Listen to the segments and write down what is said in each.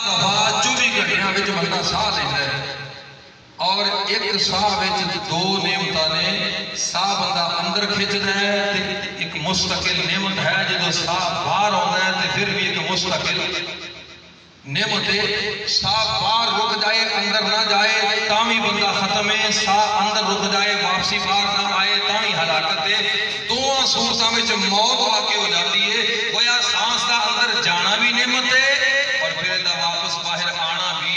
دفعہ 24 گھنٹیاں وچ بندہ ساہ لینا ہے اور ایک ساہ وچ دو نعمتاں نے ساہ بندہ اندر کھچدا ہے تے ایک مستقل نعمت ہے جدوں ساہ باہر آਉਂدا ہے تے پھر بھی ایک مستقل نعمت ہے ساہ باہر رک جائے اندر نہ جائے تاں بھی بندہ ختم ہے ساہ اندر رک جائے واپسی باہر نہ آئے تاں بھی ہلاکت ہے دونوں صورتوں میں موت واقع ہو جاتی ہے گویا سانس دا اندر جانا بھی نعمت ہے اور پھر دا واپس باہر آنا بھی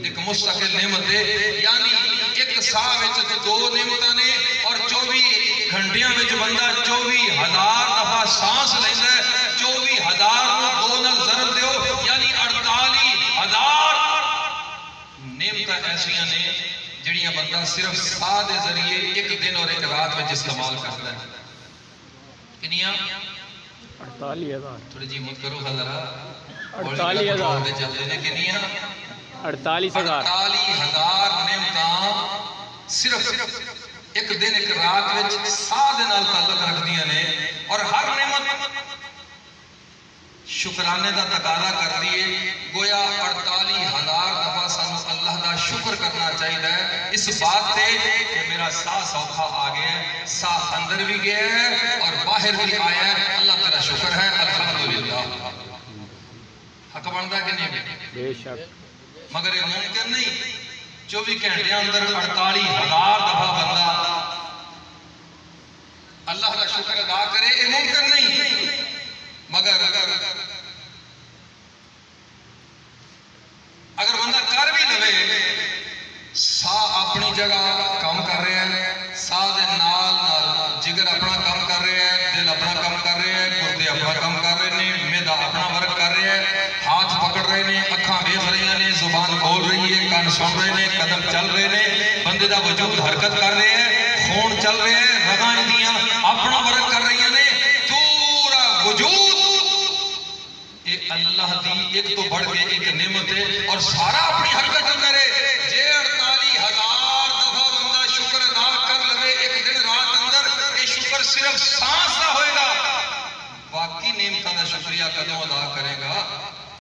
ایک مستقل نعمت ہے یعنی ایک ساہ وچ دو نعمتاں نے اور 24 گھنٹیاں وچ بندہ 24,000 دفعہ سانس لیندا ہے 24,000 نو 2 نال ضرب دیو یعنی 48,000 نعمتاں ایسیاں نے جڑیاں بندہ صرف ساہ دے ذریعے ایک دن اور ایک رات وچ استعمال کرتا ہے کنیاں 48,000 تھوڑی جی مت کرو حضرات 48,000 چلتے نے کنیاں 48,000 48,000 نعمتاں صرف ایک دن ایک رات وچ ساہ دے نال تعلق رکھدیاں نے اور ہر نعمت شکرانے دا تقاضا کرتی ہے گویا 48,000 دفعہ سانو اللہ دا شکر کرنا چاہیے اس بات تے کہ میرا ساہ سوکھا آ گیا ہے ساہ اندر بھی گیا ہے اور باہر بھی آیا ہے اللہ تیرا شکر ہے الحمدللہ حق بنتا کہ نہیں بے شک مگر یہ ممکن نہیں 24 گھنٹے اندر 48,000 دفعہ بندہ اللہ کا شکر ادا کرے یہ ممکن نہیں مگر اگر بندہ کر بھی لے ساہ اپنی جگہ کام کر رہے ہیں ساہ دے نال نال جگر اپنا کام کر رہے ہیں دل اپنا کام کر رہے ہیں گردے اپنا کام کر رہے ہیں میدا اپنا ورک کر رہے ہیں ہاتھ پکڑ رہے ہیں اکھاں ویکھ رہی ہیں زبان بول رہی ہے کان سن رہے ہیں قدم چل رہے ہیں بندے دا وجود حرکت کر رہے ہیں خون چل رہے ہیں رگاں دیاں اپنا ورک کر رہی ہیں پورا وجود یہ اللہ دی ایک تو بڑھ کے ایک نعمت ہے اور سارا اپنی حرکت کرے جے 48,000 دفعہ بندہ شکر ادا کر لے ایک دن رات اندر یہ شکر صرف سانس نہ ہوئے گا باقی نعمتوں کا شکریہ کدوں ادا کرے گا